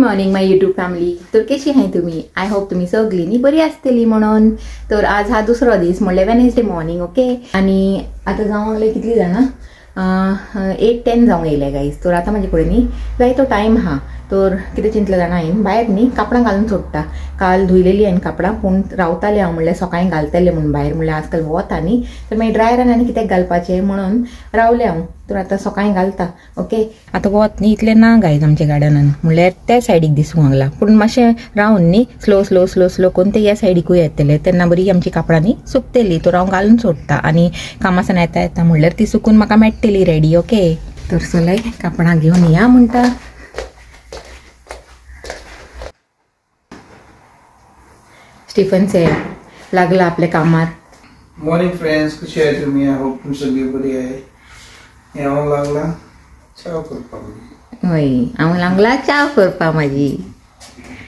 Morning my YouTube family. तर कशी आहे तुम्ही? आय होप तुम्ही सगळींनी बरी असतली म्हणून. तर आज हा दुसरा दीस म्हणले वेनेसडे मॉर्निंग. ओके. आणि आता जाऊन लागले कितली जाणा 8:10 जाऊन येयले गाईज. तर आता माझे कडेन जाय तो टायम हा. तर कितें चिंतले जाणा हांवें भायर न्ही कापडां घालून सोडटा. काल धुयलेली हांवें कापडां पूण रावताले हांव म्हणल्यार सकाळीं घालतले म्हणून भायर म्हणल्यार आजकाल वता न्ही तर मागीर ड्रायरान आनी कित्याक घालपाचें म्हणून रावले हांव. तर आतां सकाळीं घालता. ओके. आतां वत न्ही इतलें ना गायज आमच्या गार्डनान म्हणल्यार त्या सायडीक दिसूंक लागला पूण मातशें रावन न्ही स्लो स्लो स्लो स्लो करून ते ह्या सायडीकूय येतले तेन्ना बरी आमची कापडां न्ही सुकतली. तर हांव घालून सोडटा आनी कामासान येता येता म्हणल्यार ती सुकून म्हाका मेळटली रेडी. ओके. तर चलय कापडां घेवन या म्हणटा. स्टीफन से लागला आपल्या कामात. मॉर्निंग फ्रेंड्स, कशी आहे तुम्ही? आय होप तुम सगळी बरी आहे. हांव लागला चाव करपाक. होय, हांव लागला चाव करपा माझी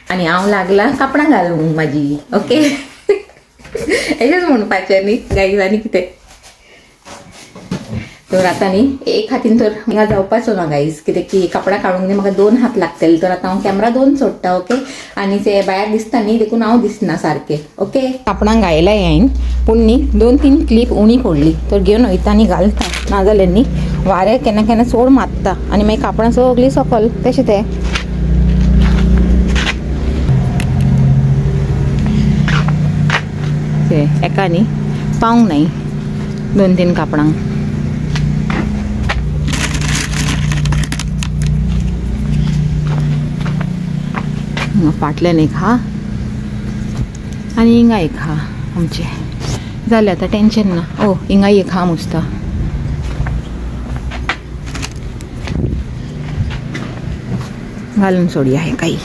आणि हांव लागला कापडां घालूंक माझी. ओके. हेच म्हणपाचें न्ही गाईज आनी कितें. तर आतां न्ही एक हातीन तर हिंगा जावपाचो ना गाईज कित्याक की कापडां काडूंक न्ही म्हाका 2 हात लागतले. तर आतां हांव कॅमेरा 2 सोडटा. ओके. आनी ते भायर दिसता न्ही देखून हांव दिसना सारकें. ओके. कापडां घायलाय हांवें पूण न्ही 2-3 क्लिप उणी पडली तर घेवन वयता आनी घालता. नाजाल्यार न्ही वारें केन्ना केन्ना चड मारता आनी मागीर कापडां सगळीं सकल तशें तें. एका न्ही पावूंक नाय 2-3 कापडांक. फाटल्यान एक हा आनी हिंगा एक हा आमचे जालें. आतां टेन्शन ना. ओ हिंगा एक हा मुस्ता. घालून सोडया हे काही.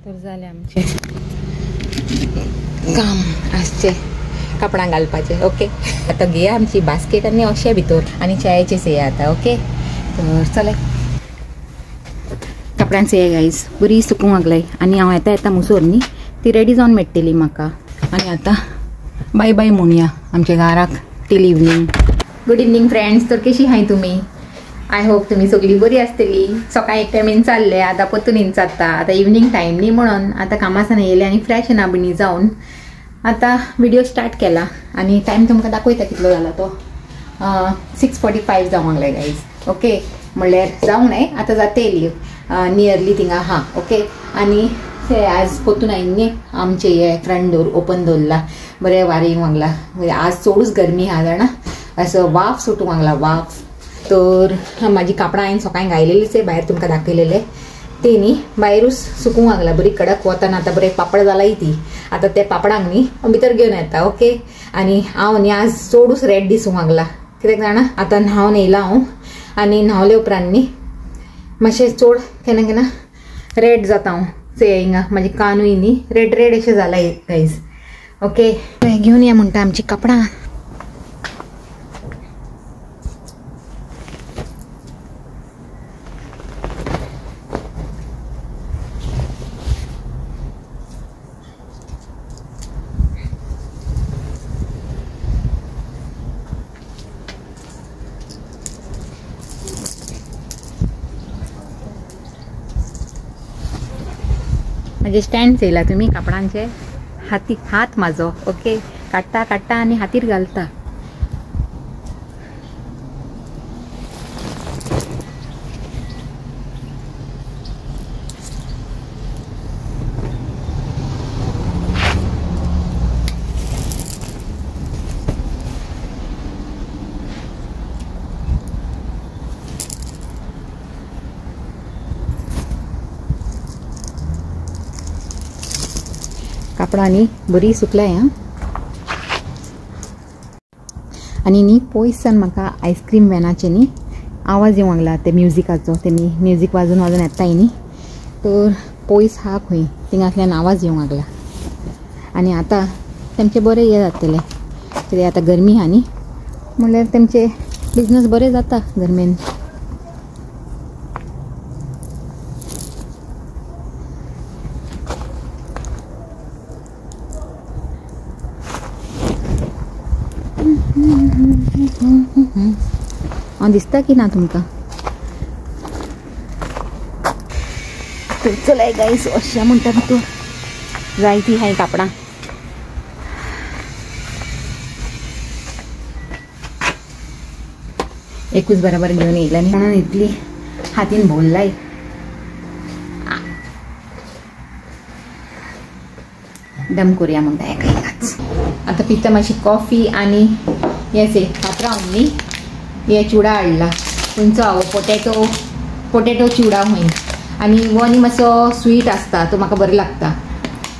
तर जालें आमचे काम आजचे कापडां घालपाचे. ओके. आतां घेया आमची बास्केट आनी अशें भितर आनी चायेचे सेया आतां. ओके. तर चलय कपड्यांचे हे गाईज बरी सुकूंक लागलाय आनी हांव येता येता मुसोर न्ही ती रेडी जावन मेळटली म्हाका. आनी आतां बाय बाय म्हणुया आमच्या घराक till evening. Good evening friends. तर कशी हाय तुमी? आय होप तुमी सगळीं बरी आसतली. सकाळी एक टायमीन चालले आतां पत्तून जाता. आतां इवनिंग टायम न्ही म्हणून आतां कामासान येयले आनी फ्रेश ना बिणी जावन आतां व्हिडिओ स्टार्ट केला आनी टायम तुमकां दाखयता कितलो जाला तो. 6:45 जावंक लागले गाईज. ओके. म्हणल्यार जावंक नाय आतां जातली नियरली थिंगा हा. ओके. आनी ते आज पोतून हांवें न्ही आमचे हे फ्रंट डोर ओपन दवरला. बरें वारें येवंक लागला. आज चडूच गरमी हा जाणा असो वाफ सुटूंक लागला वाफ. तर म्हाजी कापडां हांवें सकाळीं घायलेलीच भायर तुमकां दाखयलेले ते न्ही भायरूच सुकूंक लागला बरी कडक वताना. आतां बरें पापड जालाय ती आतां ते पापडांक न्ही भितर घेवन येता. ओके. आनी हांव न्ही आज चडूच रेड दिसूंक लागला कित्याक जाणा आतां न्हावन येयला हांव आनी न्हावले उपरांत न्ही मातशें चड केन्ना केन्ना रेड जाता हांव. से हिंगा म्हाजे कानूय न्ही रेड रेड अशें जालाय गाईज. ओके. घेवन या म्हणटा आमची कापडां. म्हणजे स्टँड येयला तुम्ही कापडांचे हात माझो. ओके. काडटा काडटा आनी हातीर घालता. कापडांनी बरी सुकलाय हा. आनी न्ही पयसान म्हाका आयस्क्रीम वॅनाचे न्ही आवाज येवंक लागला ते म्युजिकाचो. तेमी म्युजीक वाजून वाजून येताय न्ही तर पयस हा खंय थिंगांतल्यान आवाज येवंक लागला. आनी आतां तेमचे बरें हे जातले कित्याक आतां गरमी हा न्ही म्हणल्यार तेमचे बिजनस बरें जाता गरमेन. दिसता की ना तुमकां? तर चला गाईस अशा म्हणतात तू जायती हाय कापडा एकूच बरोबर घेऊन येईल आणि म्हणून इतली हातीन बोललाय दम करूया म्हणता एकाच आता पिता माशी कॉफी आणि याचे पात्रांनी हे चिवडा हाडला तुमचो हांव पोटेटो चिवडा होईन आणि वो न्ही मातसो स्वीट आसता तो म्हाका बरो लागता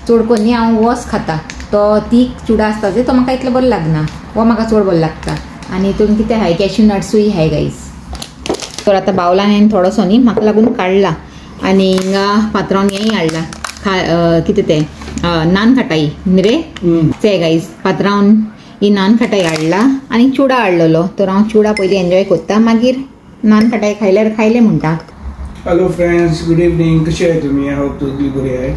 चड करून न्ही हांव वस खाता तो तीख चिवडा आसता तो म्हाका इतलो बरो लागना वो म्हाका चड बरो लागता आणि हितून कितें हाय कॅश्यू नट्सूय हाय गाईस तर आता बावलान हांवें थोडोसो न्ही म्हाका लागून काडला आणि हिंगा पात्रांवन हेंय हाडला कितें तें नान खटाई रे ते गाईस पात्रांवन ही नान खटाई हाडला आणि चिवडा हाडलेलो तर हांव चिवडा पयलीं एन्जॉय करता मागीर नान खटाई खायल्यार खायले म्हणटा हॅलो फ्रेंड्स गुड इवनिंग कशे आहे तुम्ही आय होप तुम्ही बरे आहे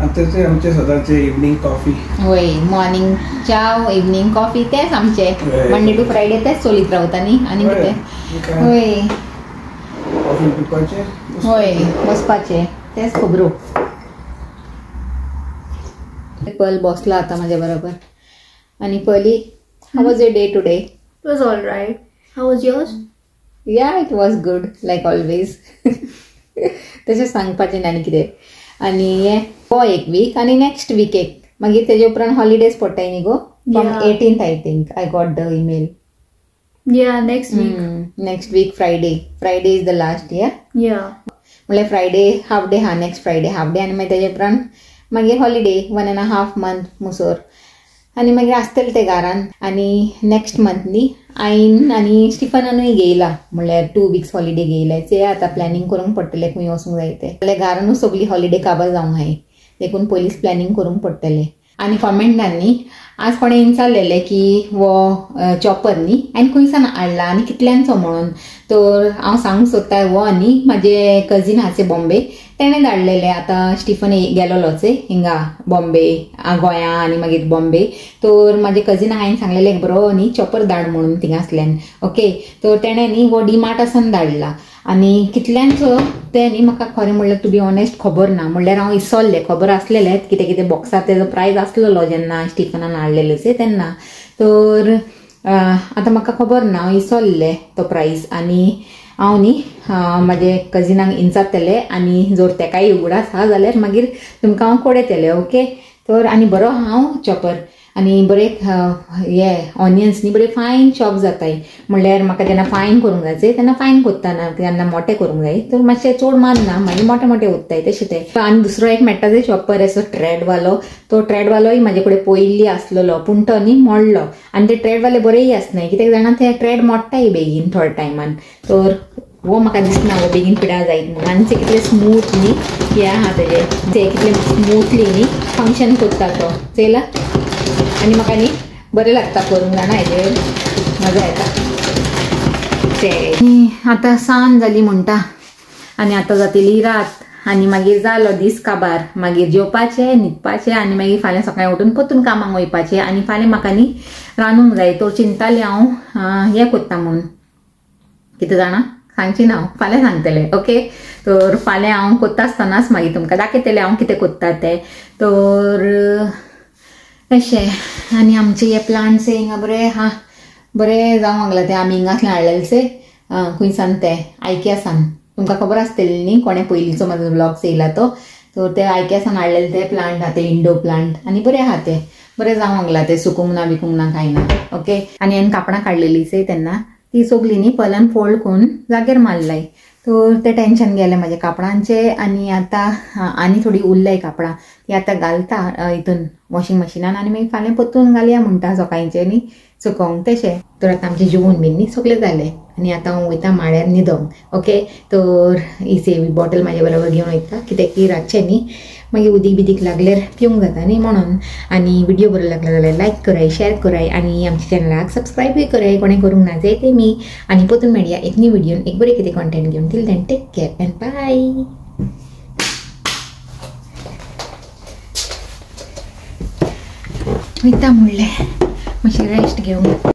आताचे आमचे सदाचे इवनिंग कॉफी होय मॉर्निंग चाव इवनिंग कॉफी तेच आमचे मंडे टू फ्रायडे तेच चलीत रावता न्ही आनी कितें होय कॉफी पिवपाचे होय बसपाचे तेच खबरो पल बसला आता माझ्या बरोबर आणि पली how was your day today It was all right. How was yours? Yeah, it was good, like always. तशें सांगपाचें आनी कितें आनी हे हो एक वीक आनी नेक्स्ट वीक एक मागीर तेजे उपरांत हॉलिडेज पडटाय न्ही गो from 18th I think I got the email Yeah, next week. Next week Friday is the last yeah Yeah. म्हणल्यार फ्रायडे हाफ डे हा नेक्स्ट फ्रायडे हाफ डे आनी मागीर तेजे उपरांत मागीर हॉलिडे 1.5 month मुसोर आनी मागीर आसतलें ते घरान आनी नेक्स्ट मंथ न्ही आईन आनी स्टिफनानूय घेयला म्हणल्यार 2 weeks हॉलिडे घेयले ते आतां प्लॅनिंग करूंक पडटलें खंय वचूंक जाय ते म्हणल्यार घरानूच सगळी हॉलिडे काबार जावंक जाय देखून पयलींच प्लॅनिंग करूंक पडटलें आनी कॉमेंटांनी आज कोणें विचारलेलें की वो चॉपर न्ही हांवें खंयसान हाडला आनी कितल्यांचो म्हणून तर हांव सांगूंक सोदतां वो न्ही म्हाजे कझीन आसा बॉम्बे तेणें धाडलेलें आतां स्टिफन गेलोलोच हिंगा बॉम्बे गोंया आनी मागीर बॉम्बे तर म्हाजे कझीन हांवें सांगलेलें बरो न्ही चॉपर धाड म्हणून थिंगासल्यान ओके तर तेणें न्ही वो डिमार्ट आसान धाडला आनी कितल्यांचो तें न्ही म्हाका खरें म्हणल्यार टू बी ऑनेस्ट खबर ना म्हणल्यार हांव विसरलें खबर आसलेलें कितें कितें बॉक्सार तेजो प्रायस आसलेलो जेन्ना स्टिफनान हाडलेलो तेन्ना तर आतां म्हाका खबर ना हांव विसरलें तो प्रायस आनी हांव न्ही म्हाजे कजिनाक इंचारतलें आनी जर तेकाय उगडास आसा जाल्यार मागीर तुमकां हांव कोडयतलें ओके तर आनी बरो हांव चॉपर आनी बरे हे ऑनियन्स न्ही बरे फायन चॉप जाताय म्हणल्यार म्हाका जेन्ना फायन करूंक जाय तेन्ना फायन कोत्ताना जेन्ना मोटे करूंक जाय तर मातशें चड मारना मागीर मोटे मोटे उत्ताय तशें तें आनी दुसरो एक मेळटा ते चॉपर असो ट्रेडवालो तो ट्रेडवालोय म्हाजे कडेन पयलीं आसलेलो पूण तो न्ही मोडलो आनी ते ट्रेडवाले बरेय आसनाय कित्याक जाणां ते ट्रेड मोडटाय बेगीन थोड्या टायमान तर वो म्हाका दिसना वो बेगीन पिड्यार जायत म्हणून आनी ते कितले स्मूथ न्ही हे आहा तेजे ते कितले स्मूथली न्ही फंक्शन कोत्ता तो चयला आनी म्हाका न्ही बरें लागता करूंक जाणा हेजेर मजा येता ते आतां सांज जाली म्हणटा आनी आतां जातली रात आनी मागीर जालो दीस काबार मागीर जेवपाचें न्हिदपाचें आनी मागीर फाल्यां सकाळीं उठून परतून कामाक वयपाचें आनी फाल्यां म्हाका न्ही रांदूंक जाय तर चिंतालें हांव हें कोत्ता म्हूण कितें जाणा सांगची ना हांव फाल्यां सांगतलें ओके तर फाल्यां हांव कोत्ता आसतनाच मागीर तुमकां दाखयतलें हांव कितें कोत्ता तें तर अशें आनी आमचे हे प्लांट्स हिंगा बरे हा बरे जावंक लागला ते आमी हिंगासल्यान हाडलेले खंयसान ते आयकियासान तुमकां खबर आसतली न्ही कोणें पयलींचो म्हाजो ब्लॉग्स येयला तो तर ते आयकियासान हाडलेले ते प्लांट आहा ते इंडो प्लांट आनी बरे आहा ते बरे जावंक लागला ते सुकूंक ना बिकूंक ना कांय ना ओके आनी हांवें कापडां काडलेलीं तेन्ना ती सगळीं न्ही पलन फोल्ड करून जागेर मारलाय तर ते टेन्शन गेलें म्हाजे कापडांचे आनी आतां आनी थोडी उरलाय कापडां ती आतां घालता हितून वॉशिंग मशिनान आनी मागीर फाल्यां परतून घालया म्हणटा सकाळींचे न्ही सुकोवंक तशें तर आतां आमचें जेवण बीन न्ही सगळें जालें आनी आतां हांव वयता माळ्यार न्हिदोंक ओके तर ही सेवी बॉटल म्हाजे बरोबर घेवन वयता कित्याक की रातचें न्ही मागीर उदीक बिदीक लागल्यार पिवंक जाता न्ही म्हणून आनी व्हिडिओ बरो लागला जाल्यार लायक कराय शेअर कराय आनी आमच्या चॅनलाक सबस्क्रायबूय कराय कोणें करूंक ना जाय ते मी आनी परतून मेळया एक न्यू व्हिडिओन एक बरें कितें कॉन्टेंट घेवन till then take care and bye वयता म्हणलें मातशें रेस्ट घेवंक